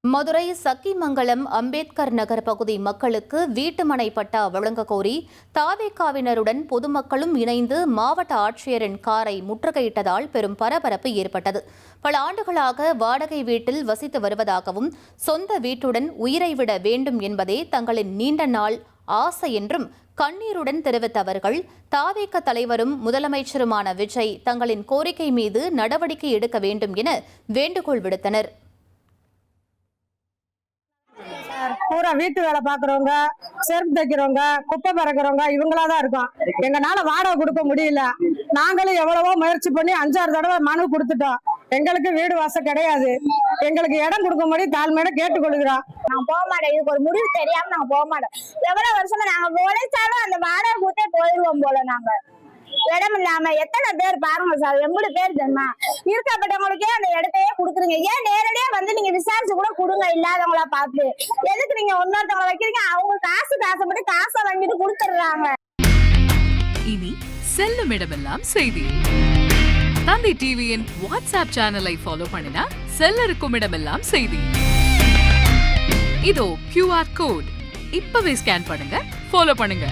மதுரை சக்கிமங்கலம் அம்பேத்கர் நகர் பகுதி மக்களுக்கு வீட்டுமனை பட்டா வழங்க கோரி தாவேகாவினருடன் பொதுமக்களும் இணைந்து மாவட்ட ஆட்சியரின் காரை முற்றுகையிட்டதால் பெரும் பரபரப்பு ஏற்பட்டது. பல ஆண்டுகளாக வாடகை வீட்டில் வசித்து வருவதாகவும் சொந்த வீட்டுடன் உயிரை விட வேண்டும் என்பதே தங்களின் நீண்ட நாள் ஆசை என்றும் கண்ணீருடன் தெரிவித்த அவர்கள், தாவேக தலைவரும் முதலமைச்சருமான விஜய் தங்களின் கோரிக்கை மீது நடவடிக்கை எடுக்க வேண்டும் என வேண்டுகோள் விடுத்தனர். பூரா வீட்டு வேலை பாக்குறவங்க, செருப்பு தைக்கிறவங்க, குப்பை பறக்கிறவங்க இவங்களாதான் இருக்கோம். எங்கனால வாடகை கொடுக்க முடியல. நாங்களும் எவ்வளவோ முயற்சி பண்ணி 5-6 தடவை மனு கொடுத்துட்டோம். எங்களுக்கு வீடு வாசல் கிடையாது. எங்களுக்கு இடம் கொடுக்கும்படி தாழ்மையோட கேட்டுக்கொள்கிறோம். நான் போக மாட்டேன். இதுக்கு ஒரு முடிவு தெரியாம நாங்க போக மாட்டோம். எவ்வளவு வருஷமா நாங்க உழைச்சாலும் அந்த வாடகை கொடுத்தே போயிடுவோம் போல. நாங்க இடம் இல்லாம எத்தனை பேர் பாருங்க சார், 80 பேர் தெரியுமா இருக்கப்பட்டவங்களுக்கே அந்த இடத்தையே கொடுக்குறீங்க. ஏன் நேரடியா வந்து நீங்க விசாரிச்சு கூட கொடுங்க, இல்லாதவங்களா பார்த்து. எதுக்கு நீங்க இன்னொருத்தவங்களை வைக்கிறீங்க? அவங்க காசுப்பட்டு காசை வாங்கிட்டு கொடுத்துடுறாங்க. இனி செல்லும் இடமெல்லாம் செய்தி. தந்தி டிவியின் வாட்ஸ்அப் சேனலை ஃபாலோ பண்ணினா செல்ல இருக்கும் இடமெல்லாம் செய்தி. இதோ QR கோட் இப்பவே ஸ்கேன் பண்ணுங்க, ஃபாலோ பண்ணுங்க.